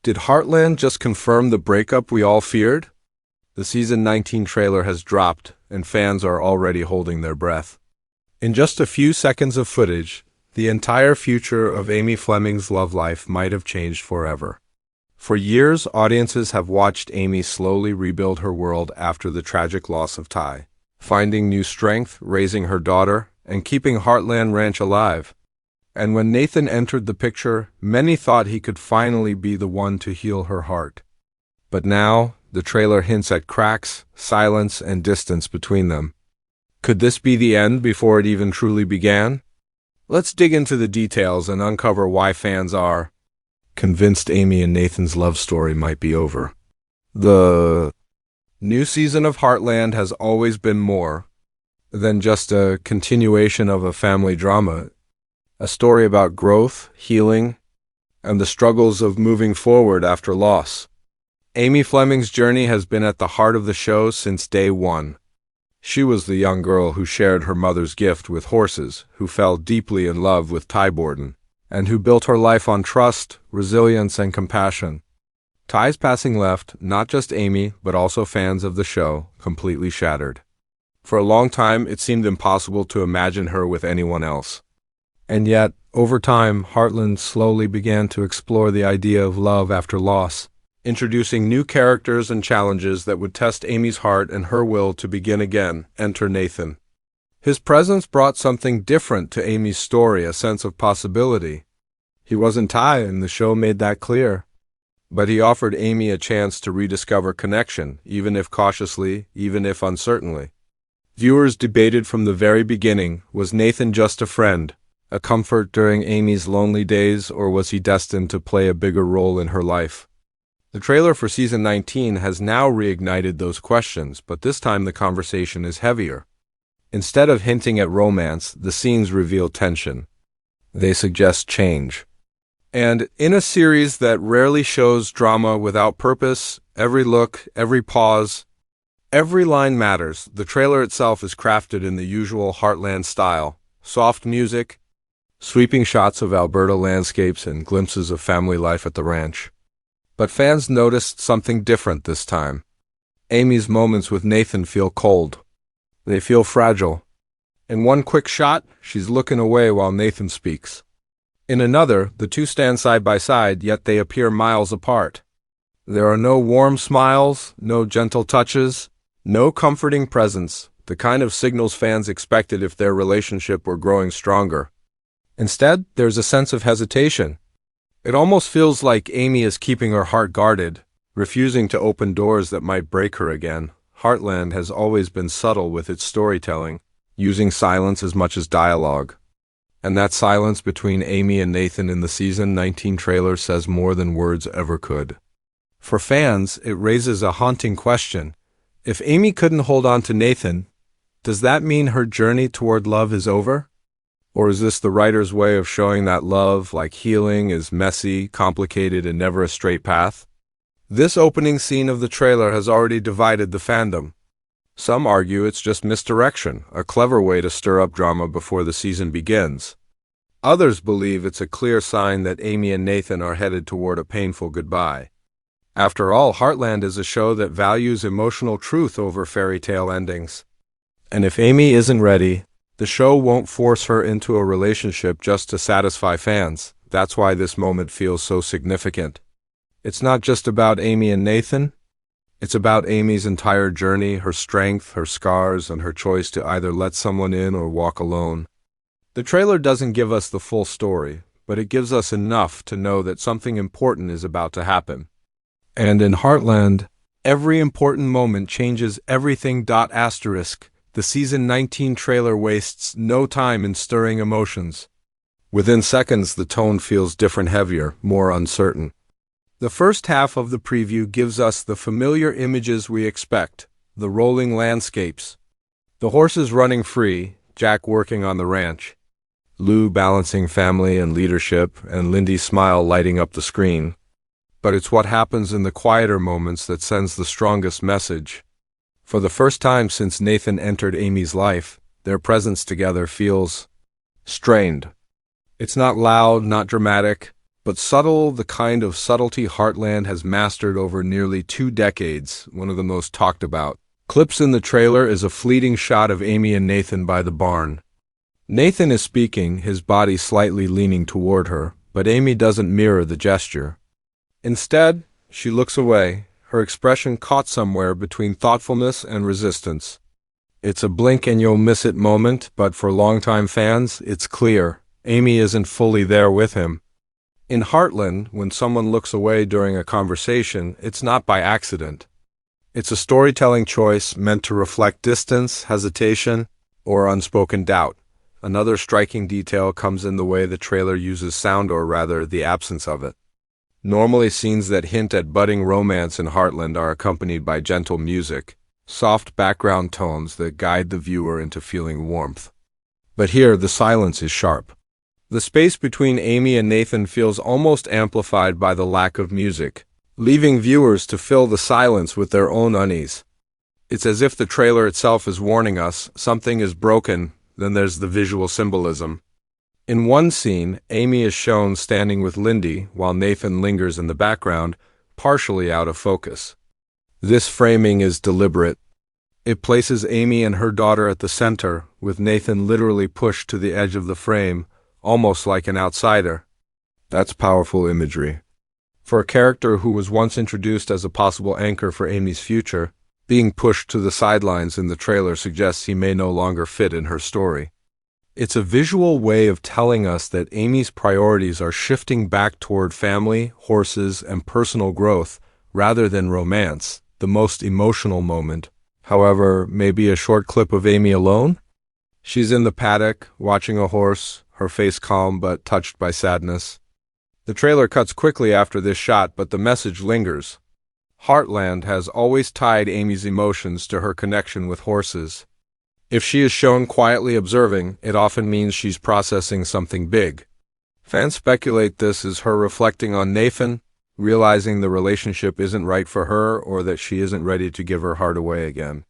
Did Heartland just confirm the breakup we all feared? The Season 19 trailer has dropped, and fans are already holding their breath. In just a few seconds of footage, the entire future of Amy Fleming's love life might have changed forever. For years, audiences have watched Amy slowly rebuild her world after the tragic loss of Ty, finding new strength, raising her daughter, and keeping Heartland Ranch alive. And when Nathan entered the picture, many thought he could finally be the one to heal her heart. But now, the trailer hints at cracks, silence, and distance between them. Could this be the end before it even truly began? Let's dig into the details and uncover why fans are convinced Amy and Nathan's love story might be over. The new season of Heartland has always been more than just a continuation of a family drama. A story about growth, healing, and the struggles of moving forward after loss. Amy Fleming's journey has been at the heart of the show since day one. She was the young girl who shared her mother's gift with horses, who fell deeply in love with Ty Borden, and who built her life on trust, resilience, and compassion. Ty's passing left not just Amy, but also fans of the show, completely shattered. For a long time, it seemed impossible to imagine her with anyone else. And yet, over time, Heartland slowly began to explore the idea of love after loss, introducing new characters and challenges that would test Amy's heart and her will to begin again. Enter Nathan. His presence brought something different to Amy's story, a sense of possibility. He wasn't Ty, and the show made that clear. But he offered Amy a chance to rediscover connection, even if cautiously, even if uncertainly. Viewers debated from the very beginning, was Nathan just a friend, a comfort during Amy's lonely days, or was he destined to play a bigger role in her life? The trailer for Season 19 has now reignited those questions, but this time the conversation is heavier. Instead of hinting at romance, the scenes reveal tension. They suggest change. And in a series that rarely shows drama without purpose, every look, every pause, every line matters. The trailer itself is crafted in the usual Heartland style. Soft music, sweeping shots of Alberta landscapes, and glimpses of family life at the ranch. But fans noticed something different this time. Amy's moments with Nathan feel cold. They feel fragile. In one quick shot, she's looking away while Nathan speaks. In another, the two stand side by side, yet they appear miles apart. There are no warm smiles, no gentle touches, no comforting presence, the kind of signals fans expected if their relationship were growing stronger. Instead, there's a sense of hesitation. It almost feels like Amy is keeping her heart guarded, refusing to open doors that might break her again. Heartland has always been subtle with its storytelling, using silence as much as dialogue. And that silence between Amy and Nathan in the Season 19 trailer says more than words ever could. For fans, it raises a haunting question. If Amy couldn't hold on to Nathan, does that mean her journey toward love is over? Or is this the writer's way of showing that love, like healing, is messy, complicated, and never a straight path? This opening scene of the trailer has already divided the fandom. Some argue it's just misdirection, a clever way to stir up drama before the season begins. Others believe it's a clear sign that Amy and Nathan are headed toward a painful goodbye. After all, Heartland is a show that values emotional truth over fairy tale endings. And if Amy isn't ready, the show won't force her into a relationship just to satisfy fans. That's why this moment feels so significant. It's not just about Amy and Nathan. It's about Amy's entire journey, her strength, her scars, and her choice to either let someone in or walk alone. The trailer doesn't give us the full story, but it gives us enough to know that something important is about to happen. And in Heartland, every important moment changes everything. Asterisk. The Season 19 trailer wastes no time in stirring emotions. Within seconds, the tone feels different, heavier, more uncertain. The first half of the preview gives us the familiar images we expect, the rolling landscapes, the horses running free, Jack working on the ranch, Lou balancing family and leadership, and Lyndy's smile lighting up the screen. But it's what happens in the quieter moments that sends the strongest message. For the first time since Nathan entered Amy's life, their presence together feels strained. It's not loud, not dramatic, but subtle, the kind of subtlety Heartland has mastered over nearly 2 decades, one of the most talked about. Clips in the trailer is a fleeting shot of Amy and Nathan by the barn. Nathan is speaking, his body slightly leaning toward her, but Amy doesn't mirror the gesture. Instead, she looks away, her expression caught somewhere between thoughtfulness and resistance. It's a blink and you'll miss it moment, but for longtime fans, it's clear. Amy isn't fully there with him. In Heartland, when someone looks away during a conversation, it's not by accident. It's a storytelling choice meant to reflect distance, hesitation, or unspoken doubt. Another striking detail comes in the way the trailer uses sound, or rather, the absence of it. Normally, scenes that hint at budding romance in Heartland are accompanied by gentle music, soft background tones that guide the viewer into feeling warmth. But here, the silence is sharp. The space between Amy and Nathan feels almost amplified by the lack of music, leaving viewers to fill the silence with their own unease. It's as if the trailer itself is warning us something is broken. Then there's the visual symbolism. In one scene, Amy is shown standing with Lyndy while Nathan lingers in the background, partially out of focus. This framing is deliberate. It places Amy and her daughter at the center, with Nathan literally pushed to the edge of the frame, almost like an outsider. That's powerful imagery. For a character who was once introduced as a possible anchor for Amy's future, being pushed to the sidelines in the trailer suggests he may no longer fit in her story. It's a visual way of telling us that Amy's priorities are shifting back toward family, horses, and personal growth, rather than romance. The most emotional moment, however, may be a short clip of Amy alone. She's in the paddock, watching a horse, her face calm but touched by sadness. The trailer cuts quickly after this shot, but the message lingers. Heartland has always tied Amy's emotions to her connection with horses. If she is shown quietly observing, it often means she's processing something big. Fans speculate this is her reflecting on Nathan, realizing the relationship isn't right for her or that she isn't ready to give her heart away again.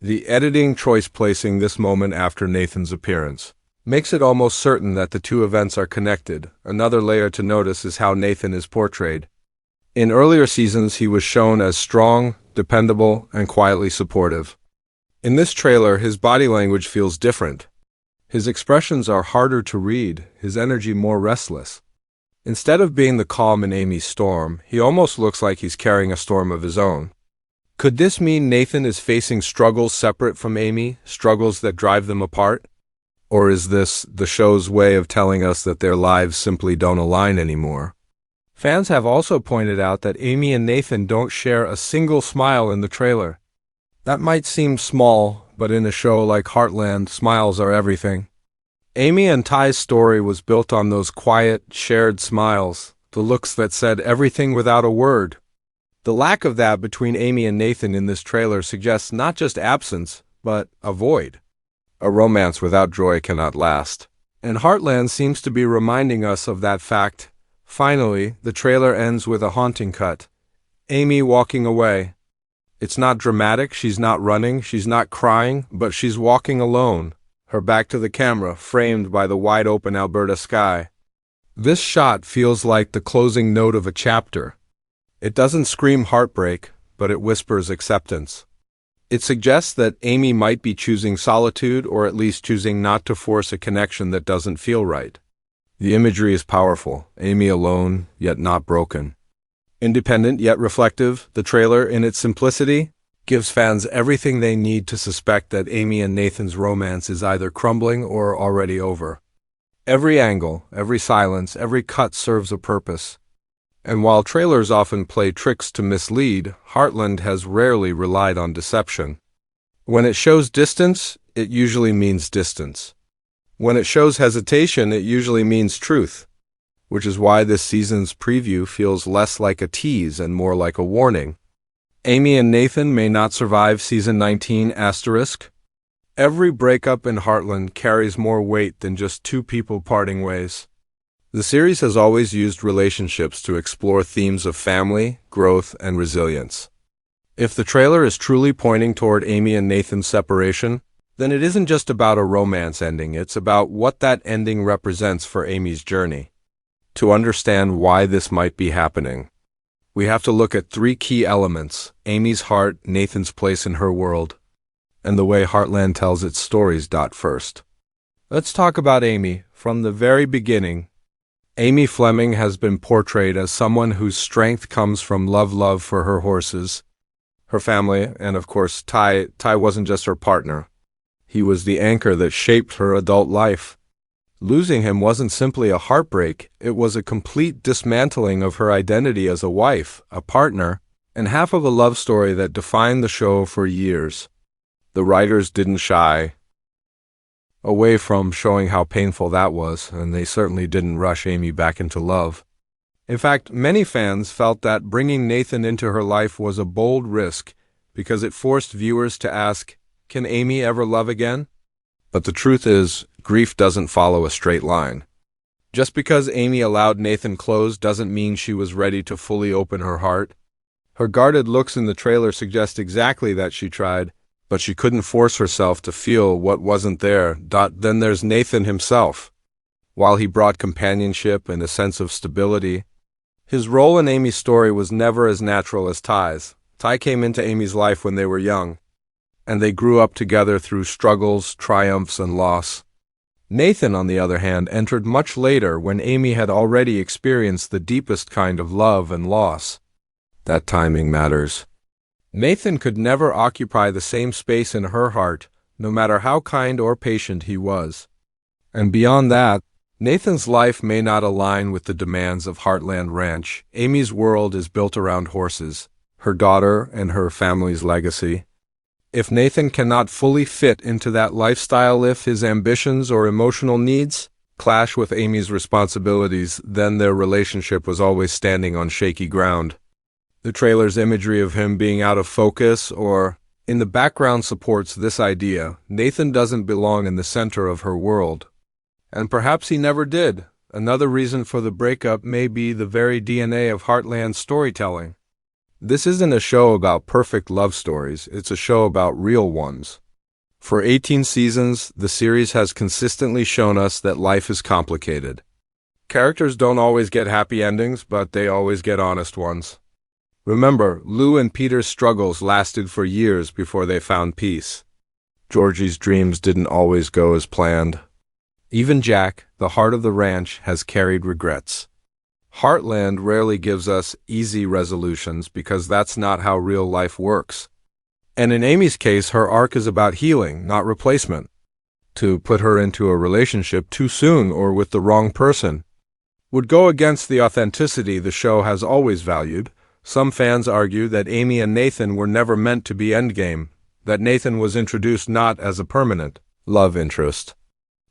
The editing choice placing this moment after Nathan's appearance makes it almost certain that the two events are connected. Another layer to notice is how Nathan is portrayed. In earlier seasons, he was shown as strong, dependable, and quietly supportive. In this trailer, his body language feels different. His expressions are harder to read, his energy more restless. Instead of being the calm in Amy's storm, he almost looks like he's carrying a storm of his own. Could this mean Nathan is facing struggles separate from Amy, struggles that drive them apart? Or is this the show's way of telling us that their lives simply don't align anymore? Fans have also pointed out that Amy and Nathan don't share a single smile in the trailer. That might seem small, but in a show like Heartland, smiles are everything. Amy and Ty's story was built on those quiet, shared smiles, the looks that said everything without a word. The lack of that between Amy and Nathan in this trailer suggests not just absence, but a void. A romance without joy cannot last. And Heartland seems to be reminding us of that fact. Finally, the trailer ends with a haunting cut. Amy walking away. It's not dramatic, she's not running, she's not crying, but she's walking alone, her back to the camera, framed by the wide-open Alberta sky. This shot feels like the closing note of a chapter. It doesn't scream heartbreak, but it whispers acceptance. It suggests that Amy might be choosing solitude, or at least choosing not to force a connection that doesn't feel right. The imagery is powerful, Amy alone, yet not broken. Independent yet reflective, the trailer, in its simplicity, gives fans everything they need to suspect that Amy and Nathan's romance is either crumbling or already over. Every angle, every silence, every cut serves a purpose. And while trailers often play tricks to mislead, Heartland has rarely relied on deception. When it shows distance, it usually means distance. When it shows hesitation, it usually means truth, which is why this season's preview feels less like a tease and more like a warning. Amy and Nathan may not survive season 19 *. Every breakup in Heartland carries more weight than just two people parting ways. The series has always used relationships to explore themes of family, growth, and resilience. If the trailer is truly pointing toward Amy and Nathan's separation, then it isn't just about a romance ending, it's about what that ending represents for Amy's journey. To understand why this might be happening, we have to look at three key elements: Amy's heart, Nathan's place in her world, and the way Heartland tells its stories. First, let's talk about Amy. From the very beginning, Amy Fleming has been portrayed as someone whose strength comes from love for her horses, her family, and of course, Ty wasn't just her partner. He was the anchor that shaped her adult life. Losing him wasn't simply a heartbreak, it was a complete dismantling of her identity as a wife, a partner, and half of a love story that defined the show for years. The writers didn't shy away from showing how painful that was, and they certainly didn't rush Amy back into love. In fact, many fans felt that bringing Nathan into her life was a bold risk because it forced viewers to ask, can Amy ever love again? But the truth is, grief doesn't follow a straight line. Just because Amy allowed Nathan close doesn't mean she was ready to fully open her heart. Her guarded looks in the trailer suggest exactly that she tried, but she couldn't force herself to feel what wasn't there. Then there's Nathan himself. While he brought companionship and a sense of stability, his role in Amy's story was never as natural as Ty's. Ty came into Amy's life when they were young, and they grew up together through struggles, triumphs, and loss. Nathan, on the other hand, entered much later when Amy had already experienced the deepest kind of love and loss. That timing matters. Nathan could never occupy the same space in her heart, no matter how kind or patient he was. And beyond that, Nathan's life may not align with the demands of Heartland Ranch. Amy's world is built around horses, her daughter, and her family's legacy. If Nathan cannot fully fit into that lifestyle, if his ambitions or emotional needs clash with Amy's responsibilities, then their relationship was always standing on shaky ground. The trailer's imagery of him being out of focus or in the background supports this idea. Nathan doesn't belong in the center of her world. And perhaps he never did. Another reason for the breakup may be the very DNA of Heartland storytelling. This isn't a show about perfect love stories, it's a show about real ones. For 18 seasons, the series has consistently shown us that life is complicated. Characters don't always get happy endings, but they always get honest ones. Remember, Lou and Peter's struggles lasted for years before they found peace. Georgie's dreams didn't always go as planned. Even Jack, the heart of the ranch, has carried regrets. Heartland rarely gives us easy resolutions because that's not how real life works. And in Amy's case, her arc is about healing, not replacement. To put her into a relationship too soon or with the wrong person would go against the authenticity the show has always valued. Some fans argue that Amy and Nathan were never meant to be endgame, that Nathan was introduced not as a permanent love interest,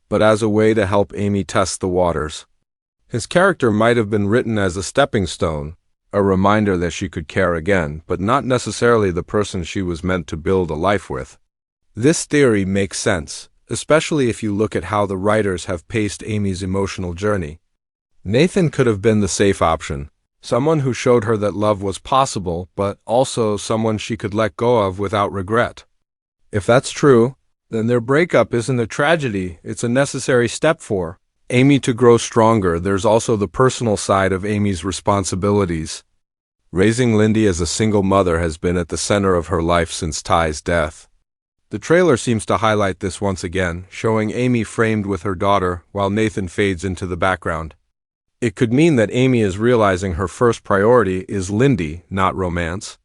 but as a way to help Amy test the waters. His character might have been written as a stepping stone, a reminder that she could care again, but not necessarily the person she was meant to build a life with. This theory makes sense, especially if you look at how the writers have paced Amy's emotional journey. Nathan could have been the safe option, someone who showed her that love was possible, but also someone she could let go of without regret. If that's true, then their breakup isn't a tragedy, it's a necessary step for Amy to grow stronger. There's also the personal side of Amy's responsibilities. Raising Lyndy as a single mother has been at the center of her life since Ty's death. The trailer seems to highlight this once again, showing Amy framed with her daughter while Nathan fades into the background. It could mean that Amy is realizing her first priority is Lyndy, not romance.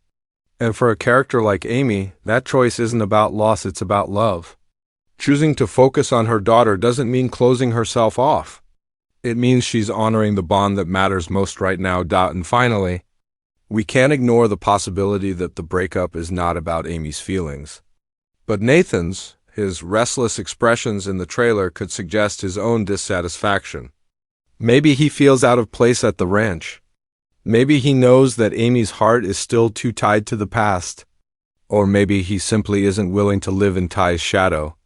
And for a character like Amy, that choice isn't about loss, it's about love. Choosing to focus on her daughter doesn't mean closing herself off. It means she's honoring the bond that matters most right now. And finally, we can't ignore the possibility that the breakup is not about Amy's feelings, but Nathan's. His restless expressions in the trailer could suggest his own dissatisfaction. Maybe he feels out of place at the ranch. Maybe he knows that Amy's heart is still too tied to the past. Or maybe he simply isn't willing to live in Ty's shadow.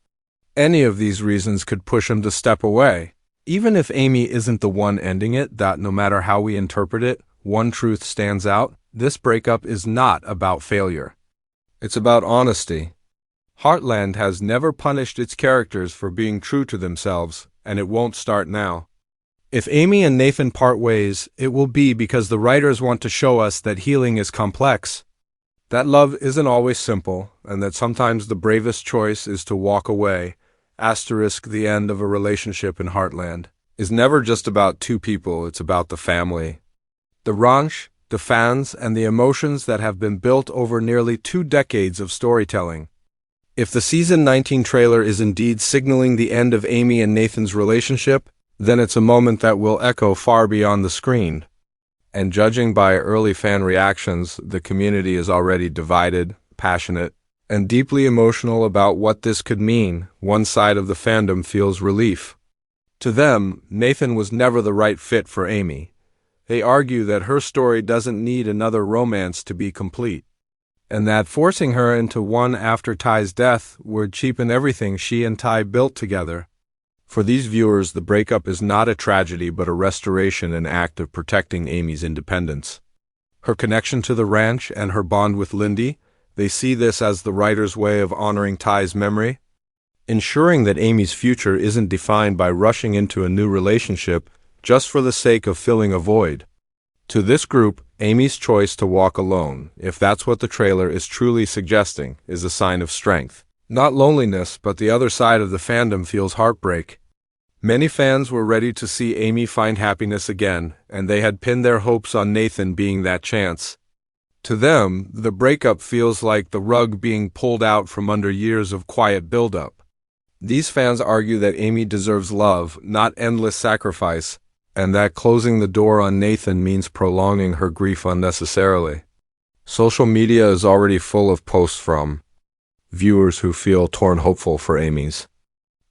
Any of these reasons could push him to step away. Even if Amy isn't the one ending it, that no matter how we interpret it, one truth stands out: this breakup is not about failure. It's about honesty. Heartland has never punished its characters for being true to themselves, and it won't start now. If Amy and Nathan part ways, it will be because the writers want to show us that healing is complex, that love isn't always simple, and that sometimes the bravest choice is to walk away. Asterisk the end of a relationship in Heartland is never just about two people, it's about the family, the ranch, the fans, and the emotions that have been built over nearly 2 decades of storytelling. If the Season 19 trailer is indeed signaling the end of Amy and Nathan's relationship, then it's a moment that will echo far beyond the screen. And judging by early fan reactions, the community is already divided, passionate, and deeply emotional about what this could mean. One side of the fandom feels relief. To them, Nathan was never the right fit for Amy. They argue that her story doesn't need another romance to be complete, and that forcing her into one after Ty's death would cheapen everything she and Ty built together. For these viewers, the breakup is not a tragedy but a restoration, an act of protecting Amy's independence. Her connection to the ranch and her bond with Lyndy, they see this as the writer's way of honoring Ty's memory, ensuring that Amy's future isn't defined by rushing into a new relationship just for the sake of filling a void. To this group, Amy's choice to walk alone, if that's what the trailer is truly suggesting, is a sign of strength. Not loneliness, but the other side of the fandom feels heartbreak. Many fans were ready to see Amy find happiness again, and they had pinned their hopes on Nathan being that chance. To them, the breakup feels like the rug being pulled out from under years of quiet buildup. These fans argue that Amy deserves love, not endless sacrifice, and that closing the door on Nathan means prolonging her grief unnecessarily. Social media is already full of posts from viewers who feel torn hopeful for Amy's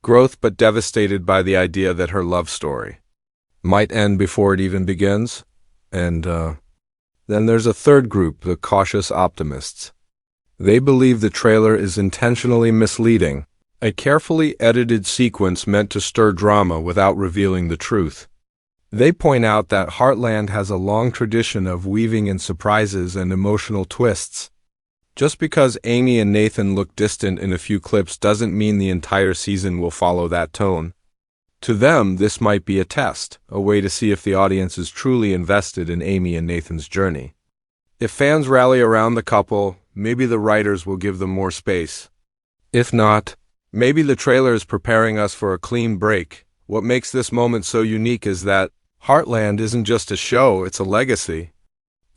growth but devastated by the idea that her love story might end before it even begins. And then there's a third group, the cautious optimists. They believe the trailer is intentionally misleading, a carefully edited sequence meant to stir drama without revealing the truth. They point out that Heartland has a long tradition of weaving in surprises and emotional twists. Just because Amy and Nathan look distant in a few clips doesn't mean the entire season will follow that tone. To them, this might be a test, a way to see if the audience is truly invested in Amy and Nathan's journey. If fans rally around the couple, maybe the writers will give them more space. If not, maybe the trailer is preparing us for a clean break. What makes this moment so unique is that Heartland isn't just a show, it's a legacy.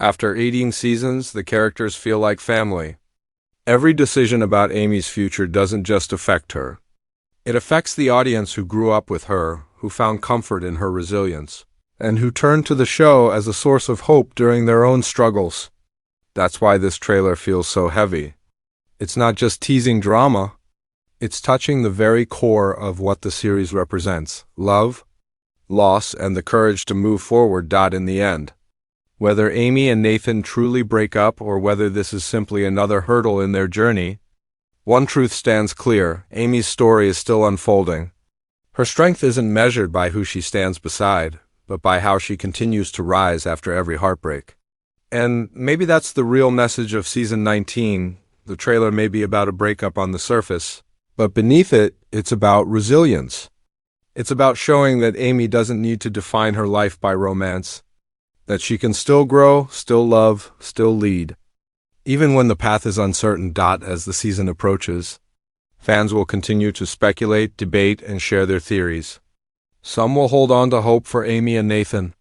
After 18 seasons, the characters feel like family. Every decision about Amy's future doesn't just affect her. It affects the audience who grew up with her, who found comfort in her resilience, and who turned to the show as a source of hope during their own struggles. That's why this trailer feels so heavy. It's not just teasing drama, it's touching the very core of what the series represents: love, loss, and the courage to move forward. In the end, whether Amy and Nathan truly break up or whether this is simply another hurdle in their journey, one truth stands clear: Amy's story is still unfolding. Her strength isn't measured by who she stands beside, but by how she continues to rise after every heartbreak. And maybe that's the real message of Season 19. The trailer may be about a breakup on the surface, but beneath it, it's about resilience. It's about showing that Amy doesn't need to define her life by romance, that she can still grow, still love, still lead. Even when the path is uncertain. As the season approaches, fans will continue to speculate, debate, and share their theories. Some will hold on to hope for Amy and Nathan.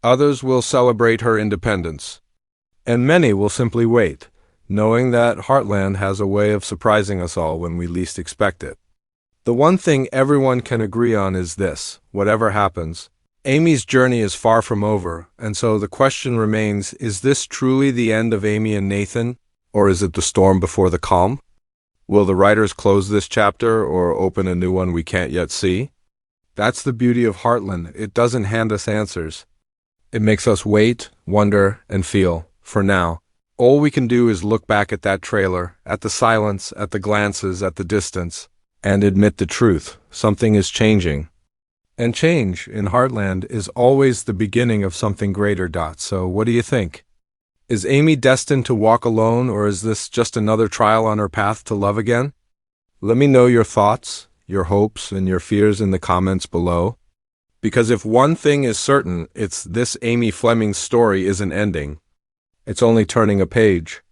Others will celebrate her independence. And many will simply wait, knowing that Heartland has a way of surprising us all when we least expect it. The one thing everyone can agree on is this: whatever happens, Amy's journey is far from over, and so the question remains, is this truly the end of Amy and Nathan, or is it the storm before the calm? Will the writers close this chapter or open a new one we can't yet see? That's the beauty of Heartland. It doesn't hand us answers. It makes us wait, wonder, and feel. For now, all we can do is look back at that trailer, at the silence, at the glances, at the distance, and admit the truth: something is changing. And change, in Heartland, is always the beginning of something greater. So what do you think? Is Amy destined to walk alone, or is this just another trial on her path to love again? Let me know your thoughts, your hopes, and your fears in the comments below. Because if one thing is certain, it's this: Amy Fleming's story isn't ending. It's only turning a page.